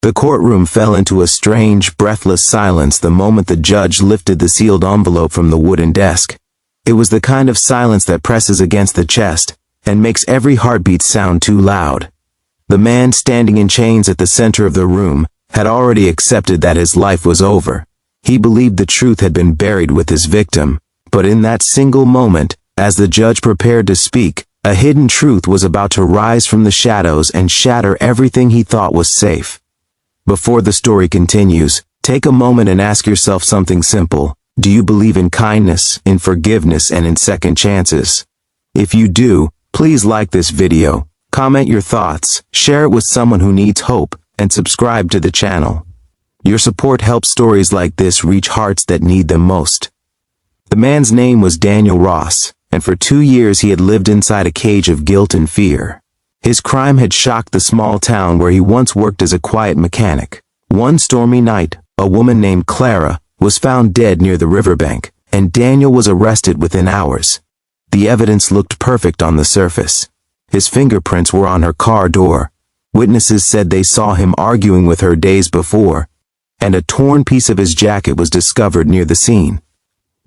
The courtroom fell into a strange, breathless silence the moment the judge lifted the sealed envelope from the wooden desk. It was the kind of silence that presses against the chest and makes every heartbeat sound too loud. The man standing in chains at the center of the room had already accepted that his life was over. He believed the truth had been buried with his victim, but in that single moment, as the judge prepared to speak, a hidden truth was about to rise from the shadows and shatter everything he thought was safe. Before the story continues, take a moment and ask yourself something simple. Do you believe in kindness, in forgiveness, and in second chances? If you do, please like this video, comment your thoughts, share it with someone who needs hope, and subscribe to the channel. Your support helps stories like this reach hearts that need them most. The man's name was Daniel Ross, and for 2 years he had lived inside a cage of guilt and fear. His crime had shocked the small town where he once worked as a quiet mechanic. One stormy night, a woman named Clara was found dead near the riverbank, and Daniel was arrested within hours. The evidence looked perfect on the surface. His fingerprints were on her car door. Witnesses said they saw him arguing with her days before, and a torn piece of his jacket was discovered near the scene.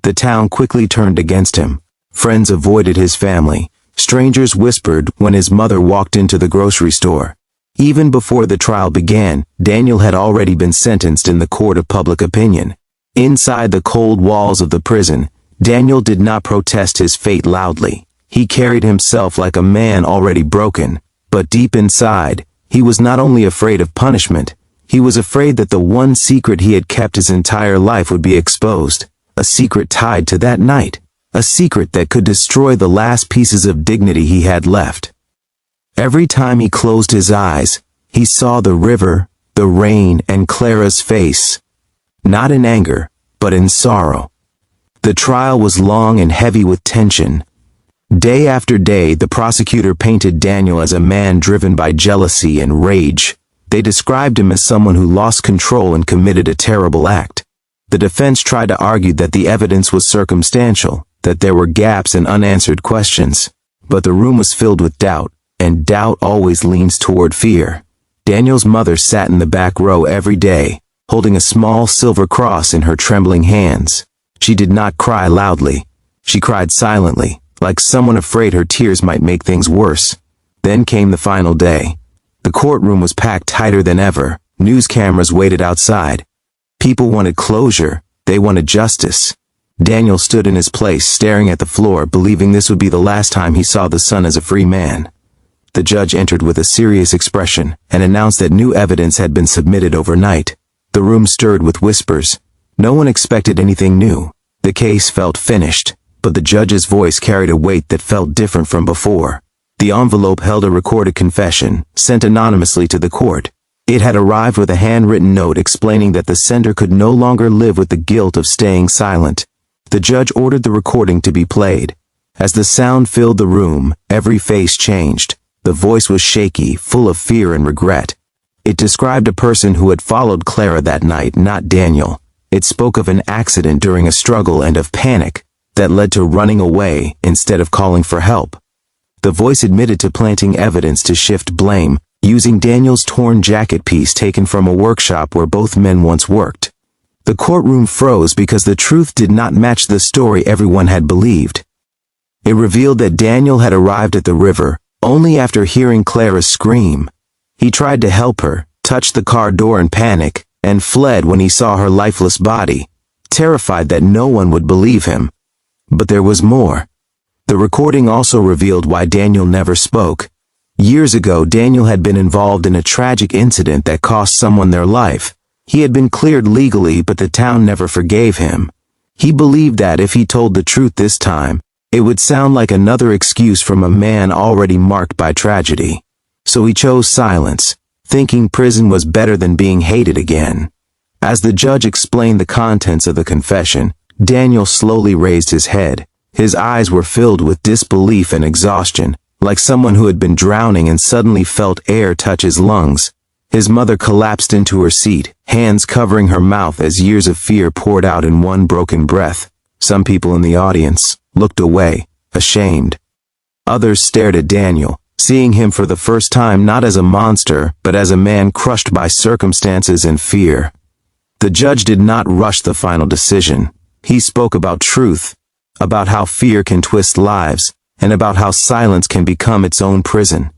The town quickly turned against him. Friends avoided his family. Strangers whispered when his mother walked into the grocery store. Even before the trial began, Daniel had already been sentenced in the court of public opinion. Inside the cold walls of the prison, Daniel did not protest his fate loudly. He carried himself like a man already broken, but deep inside, he was not only afraid of punishment, he was afraid that the one secret he had kept his entire life would be exposed, a secret tied to that night. A secret that could destroy the last pieces of dignity he had left. Every time he closed his eyes, he saw the river, the rain, and Clara's face. Not in anger, but in sorrow. The trial was long and heavy with tension. Day after day, the prosecutor painted Daniel as a man driven by jealousy and rage. They described him as someone who lost control and committed a terrible act. The defense tried to argue that the evidence was circumstantial, that there were gaps and unanswered questions. But the room was filled with doubt, and doubt always leans toward fear. Daniel's mother sat in the back row every day, holding a small silver cross in her trembling hands. She did not cry loudly. She cried silently, like someone afraid her tears might make things worse. Then came the final day. The courtroom was packed tighter than ever. News cameras waited outside. People wanted closure. They wanted justice. Daniel stood in his place, staring at the floor, believing this would be the last time he saw the sun as a free man. The judge entered with a serious expression and announced that new evidence had been submitted overnight. The room stirred with whispers. No one expected anything new. The case felt finished, but the judge's voice carried a weight that felt different from before. The envelope held a recorded confession, sent anonymously to the court. It had arrived with a handwritten note explaining that the sender could no longer live with the guilt of staying silent. The judge ordered the recording to be played. As the sound filled the room, every face changed. The voice was shaky, full of fear and regret. It described a person who had followed Clara that night, not Daniel. It spoke of an accident during a struggle and of panic that led to running away instead of calling for help. The voice admitted to planting evidence to shift blame, using Daniel's torn jacket piece taken from a workshop where both men once worked. The courtroom froze because the truth did not match the story everyone had believed. It revealed that Daniel had arrived at the river only after hearing Clara scream. He tried to help her, touched the car door in panic, and fled when he saw her lifeless body, terrified that no one would believe him. But there was more. The recording also revealed why Daniel never spoke. Years ago, Daniel had been involved in a tragic incident that cost someone their life. He had been cleared legally, but the town never forgave him. He believed that if he told the truth this time, it would sound like another excuse from a man already marked by tragedy. So he chose silence, thinking prison was better than being hated again. As the judge explained the contents of the confession, Daniel slowly raised his head. His eyes were filled with disbelief and exhaustion, like someone who had been drowning and suddenly felt air touch his lungs. His mother collapsed into her seat, hands covering her mouth as years of fear poured out in one broken breath. Some people in the audience looked away, ashamed. Others stared at Daniel, seeing him for the first time not as a monster, but as a man crushed by circumstances and fear. The judge did not rush the final decision. He spoke about truth, about how fear can twist lives, and about how silence can become its own prison.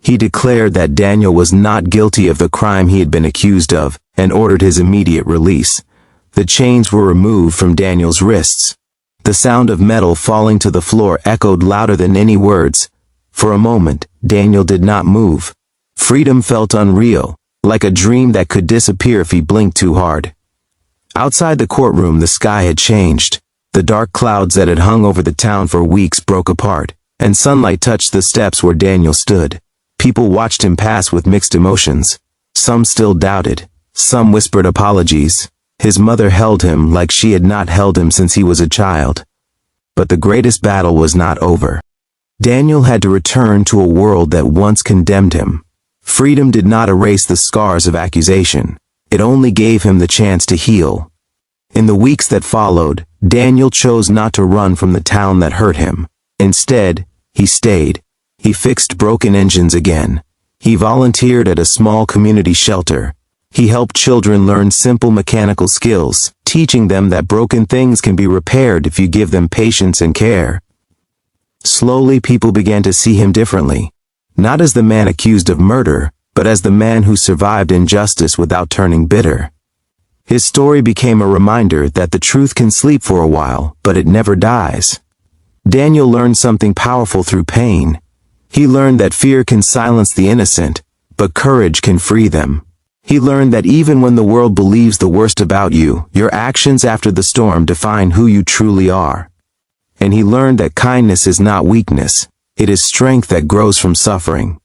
He declared that Daniel was not guilty of the crime he had been accused of, and ordered his immediate release. The chains were removed from Daniel's wrists. The sound of metal falling to the floor echoed louder than any words. For a moment, Daniel did not move. Freedom felt unreal, like a dream that could disappear if he blinked too hard. Outside the courtroom, the sky had changed. The dark clouds that had hung over the town for weeks broke apart, and sunlight touched the steps where Daniel stood. People watched him pass with mixed emotions. Some still doubted. Some whispered apologies. His mother held him like she had not held him since he was a child. But the greatest battle was not over. Daniel had to return to a world that once condemned him. Freedom did not erase the scars of accusation. It only gave him the chance to heal. In the weeks that followed, Daniel chose not to run from the town that hurt him. Instead, he stayed. He fixed broken engines again. He volunteered at a small community shelter. He helped children learn simple mechanical skills, teaching them that broken things can be repaired if you give them patience and care. Slowly, people began to see him differently. Not as the man accused of murder, but as the man who survived injustice without turning bitter. His story became a reminder that the truth can sleep for a while, but it never dies. Daniel learned something powerful through pain. He learned that fear can silence the innocent, but courage can free them. He learned that even when the world believes the worst about you, your actions after the storm define who you truly are. And he learned that kindness is not weakness, it is strength that grows from suffering.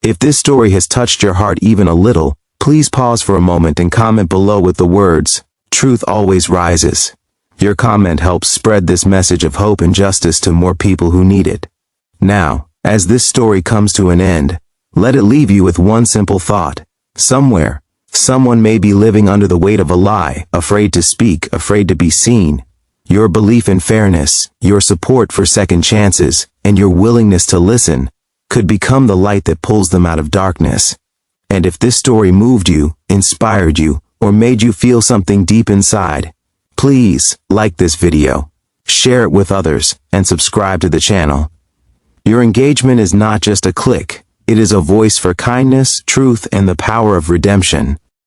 If this story has touched your heart even a little, please pause for a moment and comment below with the words, "Truth always rises." Your comment helps spread this message of hope and justice to more people who need it. Now, as this story comes to an end, let it leave you with one simple thought. Somewhere, someone may be living under the weight of a lie, afraid to speak, afraid to be seen. Your belief in fairness, your support for second chances, and your willingness to listen could become the light that pulls them out of darkness. And if this story moved you, inspired you, or made you feel something deep inside, please like this video, share it with others, and subscribe to the channel. Your engagement is not just a click, it is a voice for kindness, truth, and the power of redemption.